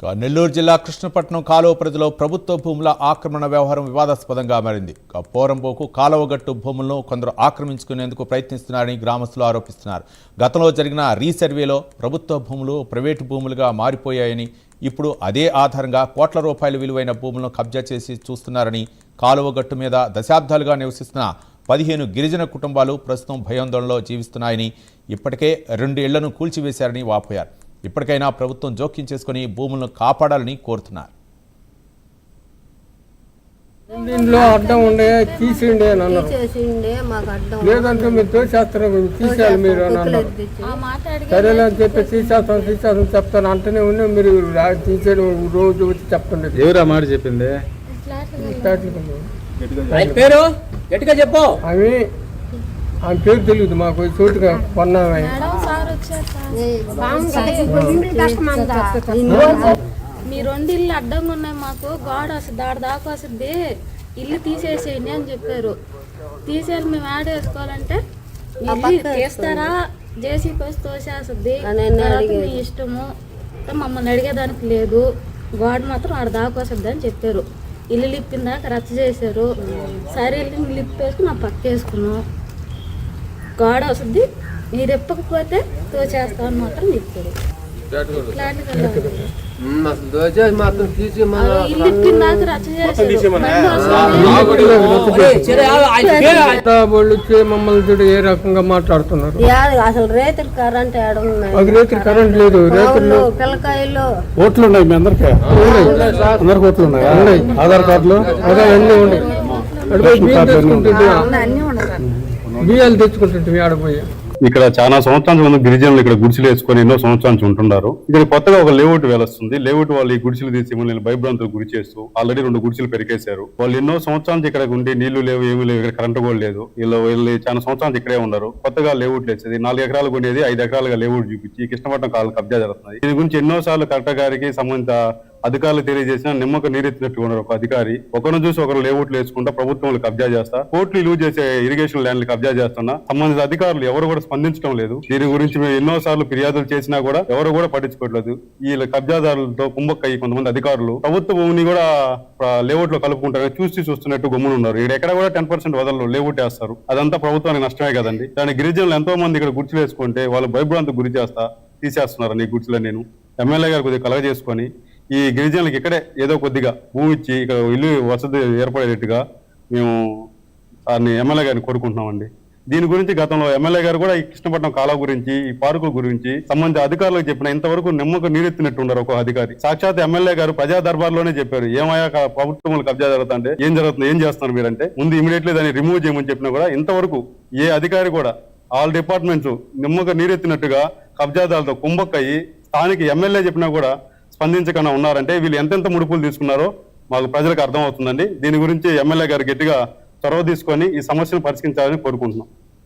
నెల్లూరు జిల్లా కృష్ణపట్నం కాలువ పరిధిలో ప్రభుత్వ భూముల ఆక్రమణ వ్యవహారం వివాదాస్పదంగా మారింది. పోరంబోకు కాలువగట్టు భూములను కొందరు ఆక్రమించుకునేందుకు ప్రయత్నిస్తున్నారని గ్రామస్తులు ఆరోపిస్తున్నారు. గతంలో జరిగిన రీసర్వేలో ప్రభుత్వ భూములు ప్రైవేటు భూములుగా మారిపోయాయని, ఇప్పుడు అదే ఆధారంగా కోట్ల రూపాయల విలువైన భూములను కబ్జా చేసి చూస్తున్నారని, కాలువగట్టు మీద దశాబ్దాలుగా నివసిస్తున్న 15 గిరిజన కుటుంబాలు ప్రస్తుతం భయాందోళనలో జీవిస్తున్నాయని, ఇప్పటికే 2 ఇళ్లను కూల్చివేశారని వాపోయారు. ఇప్పటికైనా ప్రభుత్వం జోక్యం చేసుకుని భూములను కాపాడాలని కోరుతున్నారు. అడ్డం ఉండే తీసేయండి అని అన్నారు. లేదంటే మీరు తోసేస్తారు, తీసేయాలి మీరు అని అన్నారు. సరేలే అని చెప్పి తీసేస్తాను చెప్తాను అంటేనే ఉన్నా. మీరు తీసేయడం రోజు వచ్చి చెప్తుండే. ఎవరు ఆ మాట చెప్పింది? చెప్పు. అవి ఆమె పేరు తెలియదు మాకు, చోటుగా కొన్నామే. మీ 2 ఇల్లు అడ్డంగా ఉన్నాయి, మాకు గోడ వస్తుంది, దాడి దాకా వస్తుంది, ఇల్లు తీసేసేయండి అని చెప్పారు. తీసేయాలి, మేము యాడ్ వేసుకోవాలంటే తీస్తారా, జేసీ పోసి తోసేస్తుంది, మీ ఇష్టము, మమ్మల్ని అడిగేదానికి లేదు, గోడ మాత్రం ఆడ దాకా వస్తుంది అని చెప్పారు. ఇల్లు లిప్పిన దాకా రచ్చ చేశారు. సరే ఇల్లు లిప్పేసుకుని నా పక్క వేసుకున్నాం. గోడ వస్తుంది, మీరు ఎప్పకపోతే తోచేస్తామని మాత్రం చెప్పారు. మమ్మల్ని ఏ రకంగా మాట్లాడుతున్నారు? అసలు రైతులు కరెంట్ రైతులు కరెంట్ లేదు. రైతులు పిల్లకాయలు ఓట్లు ఉన్నాయి, మీ అందరికీ అందరికి ఓట్లు ఉన్నాయి, ఆధార్ కార్డులు అదే అన్నీ ఉన్నాయి. బియ్యాలు తెచ్చుకుంటుంటే ఆడపోయా. ఇక్కడ చాలా సంవత్సరాల ముందు గిరిజనులు ఇక్కడ గుడిసెలు వేసుకొని ఎన్నో సంవత్సరాల నుంచి ఉంటున్నారు. ఇక్కడ కొత్తగా ఒక లేఅవుట్ వేలొస్తుంది. లేఅవుట్ వాళ్ళు ఈ గుడిసెలు తీసి నేను భయభ్రాంతులు గురి చేస్తూ ఆల్రెడీ 2 గుడిసెలు పెరికేశారు. వాళ్ళు ఎన్నో సంవత్సరాల నుంచి ఇక్కడ ఉండి నీళ్లు లేవు, ఏమీ లేవు, ఇక్కడ కరెంట్ కూడా లేదు. వీళ్ళు చాలా సంవత్సరాలు ఇక్కడే ఉన్నారు. కొత్తగా లేఅవుట్ వేసేది 4 ఎకరాలు కొనేది 5 ఎకరాలుగా లేఅవుట్ చూపించి ఈ కృష్ణపట్నం కాలు కబ్జా జరుగుతుంది. దీని గురించి ఎన్నోసార్లు కలెక్టర్ గారికి సంబంధిత అధికారులు తెలియజేసిన నిమ్మక నీరెత్తినట్టు ఉన్నారు. ఒక అధికారి ఒకరిని చూసి ఒకరు లేఅవుట్లు వేసుకుంటా ప్రభుత్వం కబ్జా చేస్తా, కోర్టులు యూజ్ చేసే ఇరిగేషన్ ల్యాండ్లు కబ్జా చేస్తున్నా సంబంధిత అధికారులు ఎవరు కూడా స్పందించడం లేదు. దీని గురించి మేము ఎన్నోసార్లు ఫిర్యాదులు చేసినా కూడా ఎవరు కూడా పట్టించుకోవట్లేదు. ఈ కబ్జాదారులతో కుంభక్కయ్యి కొంతమంది అధికారులు ప్రభుత్వ భూమిని కూడా లేఅవుట్ లో కలుపుకుంటారని చూస్తున్నట్టు గమ్మునున్నారు. ఇక్కడ ఎక్కడ కూడా 10% వదలరు, లేఅవుట్ వేస్తారు. అదంతా ప్రభుత్వానికి నష్టమే కదండి. దాని గిరిజనులు ఎంతో మంది ఇక్కడ గుర్తులు వేసుకుంటే వాళ్ళు భయభ్రాంతికి గురి చేస్తా తీసేస్తున్నారు. నీ గుర్తులో నేను ఎమ్మెల్యే గారు కొద్దిగా కలగ చేసుకొని ఈ గిరిజనులకు ఇక్కడే ఏదో కొద్దిగా భూమి ఇచ్చి ఇక్కడ ఇల్లు వసతి ఏర్పడేట్టుగా మేము దాన్ని ఎమ్మెల్యే గారిని కోరుకుంటున్నామండి. దీని గురించి గతంలో ఎమ్మెల్యే గారు కూడా ఈ కృష్ణపట్నం కాలువ గురించి, ఈ పార్కుల గురించి సంబంధిత అధికారులకు చెప్పిన ఇంతవరకు నిమ్మక నీరెత్తినట్టు ఉన్నారు. ఒక అధికారి సాక్షాత్ ఎమ్మెల్యే గారు ప్రజా దర్బార్లోనే చెప్పారు, ఏమయ్యా ప్రభుత్వం కబ్జా జరుగుతుంటే ఏం జరుగుతుంది, ఏం చేస్తున్నారు మీరంటే ముందు ఇమీడియట్లీ దాన్ని రిమూవ్ చేయమని చెప్పినా కూడా ఇంతవరకు ఏ అధికారి కూడా ఆల్ డిపార్ట్మెంట్స్ నిమ్మక నీరెత్తినట్టుగా కబ్జాదారులతో కుంభక్కయ్యి స్థానిక ఎమ్మెల్యే చెప్పినా కూడా స్పందించకుండా ఉన్నారంటే వీళ్ళు ఎంతెంత ముడుపులు తీసుకున్నారో మాకు ప్రజలకు అర్థమవుతుందండి. దీని గురించి ఎమ్మెల్యే గారు గట్టిగా చొరవ తీసుకొని ఈ సమస్యను పరిష్కరించాలని కోరుకుంటున్నాం.